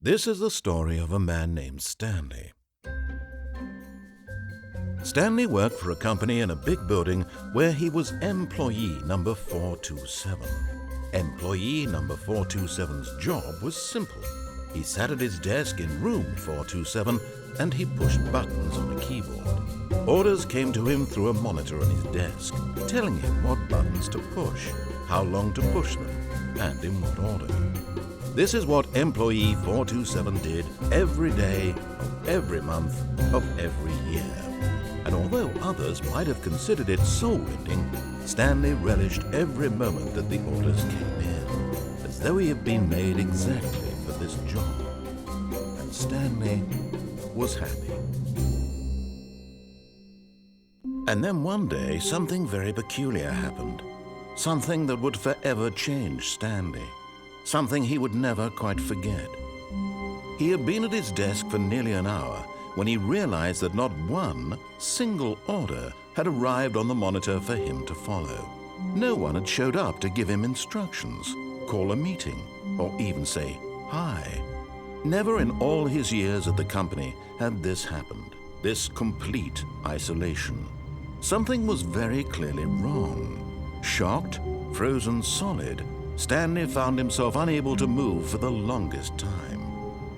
This is the story of a man named Stanley. Stanley worked for a company in a big building where he was employee number 427. Employee number 427's job was simple. He sat at his desk in room 427 and he pushed buttons on a keyboard. Orders came to him through a monitor on his desk, telling him what buttons to push, how long to push them, and in what order. This is what employee 427 did every day of every month of every year. And although others might have considered it soul-rending, Stanley relished every moment that the orders came in, as though he had been made exactly for this job. And Stanley was happy. And then one day, something very peculiar happened. Something that would forever change Stanley. Something he would never quite forget. He had been at his desk for nearly an hour when he realized that not one single order had arrived on the monitor for him to follow. No one had showed up to give him instructions, call a meeting, or even say hi. Never in all his years at the company had this happened, this complete isolation. Something was very clearly wrong. Shocked, frozen solid, Stanley found himself unable to move for the longest time.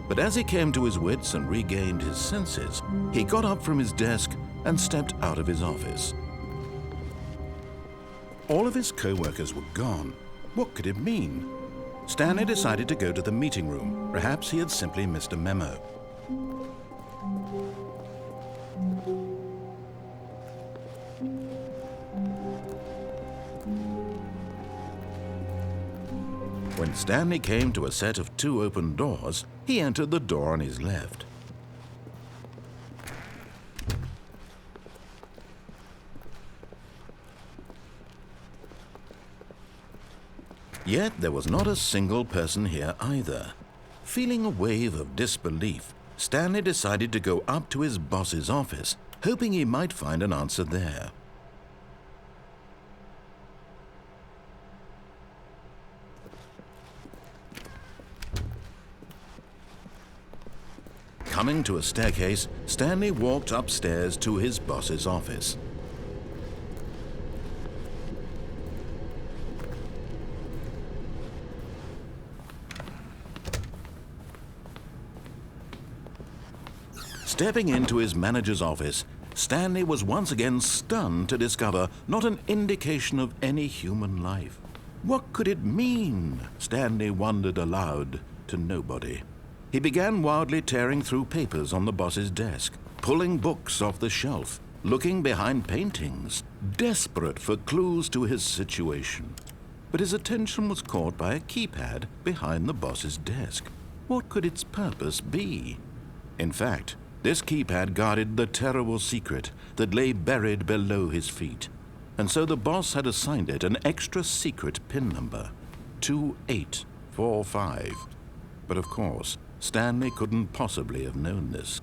But as he came to his wits and regained his senses, he got up from his desk and stepped out of his office. All of his co-workers were gone. What could it mean? Stanley decided to go to the meeting room. Perhaps he had simply missed a memo. When Stanley came to a set of two open doors, he entered the door on his left. Yet there was not a single person here either. Feeling a wave of disbelief, Stanley decided to go up to his boss's office, hoping he might find an answer there. Coming to a staircase, Stanley walked upstairs to his boss's office. Stepping into his manager's office, Stanley was once again stunned to discover not an indication of any human life. What could it mean? Stanley wondered aloud to nobody. He began wildly tearing through papers on the boss's desk, pulling books off the shelf, looking behind paintings, desperate for clues to his situation. But his attention was caught by a keypad behind the boss's desk. What could its purpose be? In fact, this keypad guarded the terrible secret that lay buried below his feet. And so the boss had assigned it an extra secret PIN number, 2845. But of course, Stanley couldn't possibly have known this.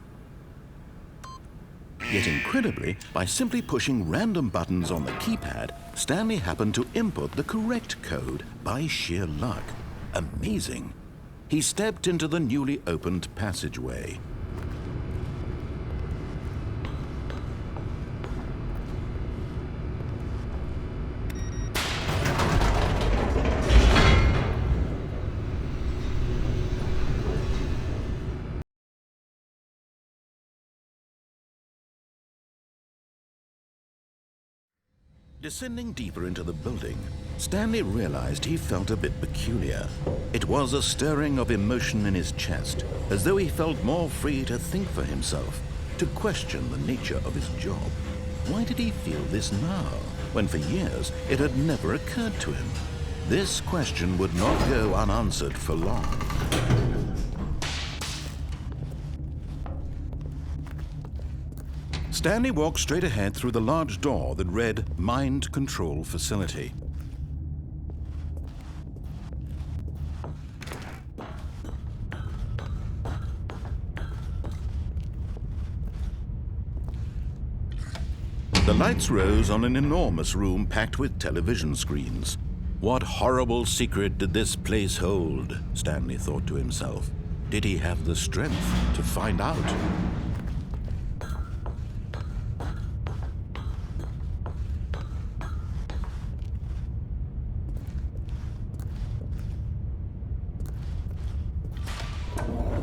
Yet incredibly, by simply pushing random buttons on the keypad, Stanley happened to input the correct code by sheer luck. Amazing. He stepped into the newly opened passageway. Descending deeper into the building, Stanley realized he felt a bit peculiar. It was a stirring of emotion in his chest, as though he felt more free to think for himself, to question the nature of his job. Why did he feel this now, when for years it had never occurred to him? This question would not go unanswered for long. Stanley walked straight ahead through the large door that read Mind Control Facility. The lights rose on an enormous room packed with television screens. What horrible secret did this place hold? Stanley thought to himself. Did he have the strength to find out?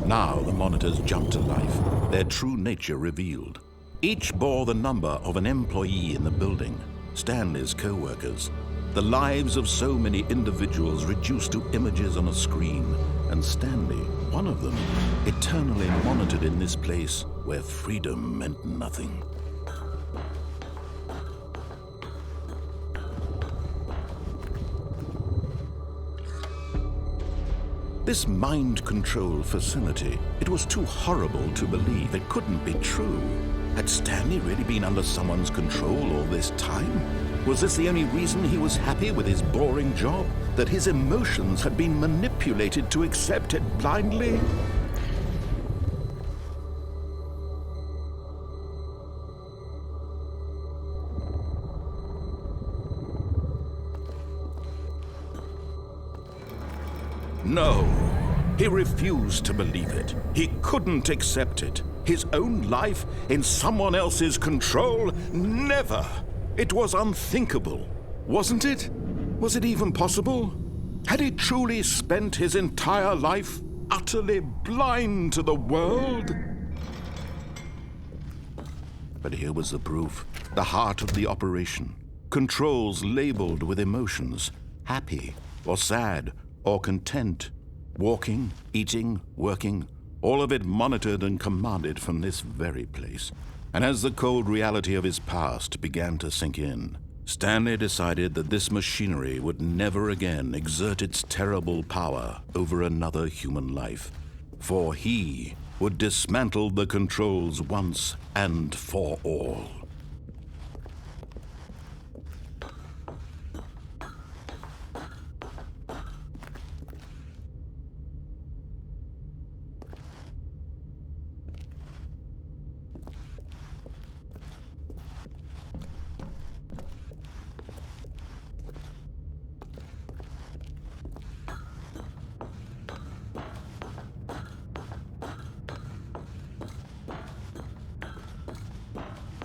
Now the monitors jumped to life, their true nature revealed. Each bore the number of an employee in the building, Stanley's co-workers. The lives of so many individuals reduced to images on a screen, and Stanley, one of them, eternally monitored in this place where freedom meant nothing. This mind control facility, it was too horrible to believe. It couldn't be true. Had Stanley really been under someone's control all this time? Was this the only reason he was happy with his boring job? That his emotions had been manipulated to accept it blindly? No, he refused to believe it. He couldn't accept it. His own life in someone else's control? Never! It was unthinkable, wasn't it? Was it even possible? Had he truly spent his entire life utterly blind to the world? But here was the proof, the heart of the operation. Controls labeled with emotions, happy or sad or content, walking, eating, working, all of it monitored and commanded from this very place. And as the cold reality of his past began to sink in, Stanley decided that this machinery would never again exert its terrible power over another human life, for he would dismantle the controls once and for all.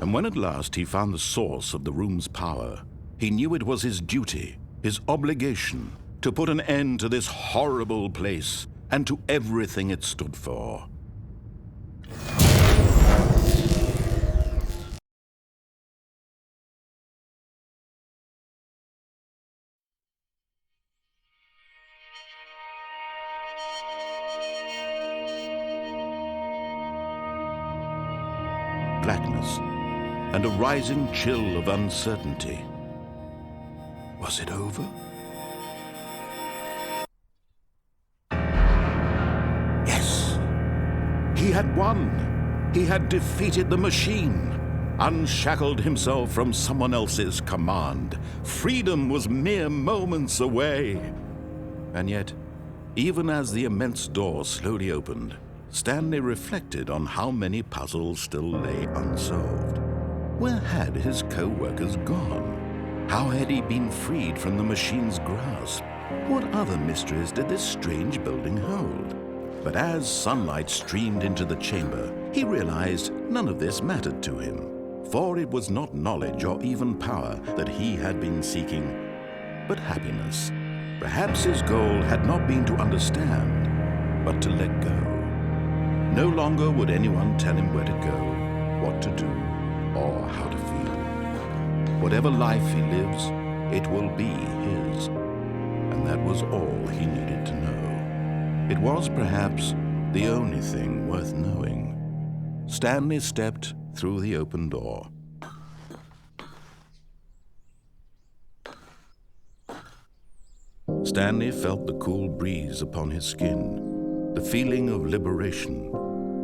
And when at last he found the source of the room's power, he knew it was his duty, his obligation, to put an end to this horrible place and to everything it stood for. Blackness and a rising chill of uncertainty. Was it over? Yes! He had won! He had defeated the machine, unshackled himself from someone else's command. Freedom was mere moments away. And yet, even as the immense door slowly opened, Stanley reflected on how many puzzles still lay unsolved. Where had his co-workers gone? How had he been freed from the machine's grasp? What other mysteries did this strange building hold? But as sunlight streamed into the chamber, he realized none of this mattered to him, for it was not knowledge or even power that he had been seeking, but happiness. Perhaps his goal had not been to understand, but to let go. No longer would anyone tell him where to go, what to do, or how to feel. Whatever life he lives, it will be his. And that was all he needed to know. It was perhaps the only thing worth knowing. Stanley stepped through the open door. Stanley felt the cool breeze upon his skin, the feeling of liberation,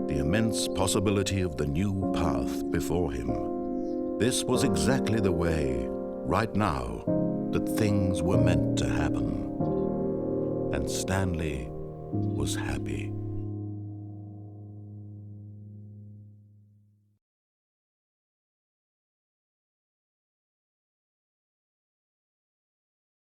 the immense possibility of the new path before him. This was exactly the way, right now, that things were meant to happen. And Stanley was happy.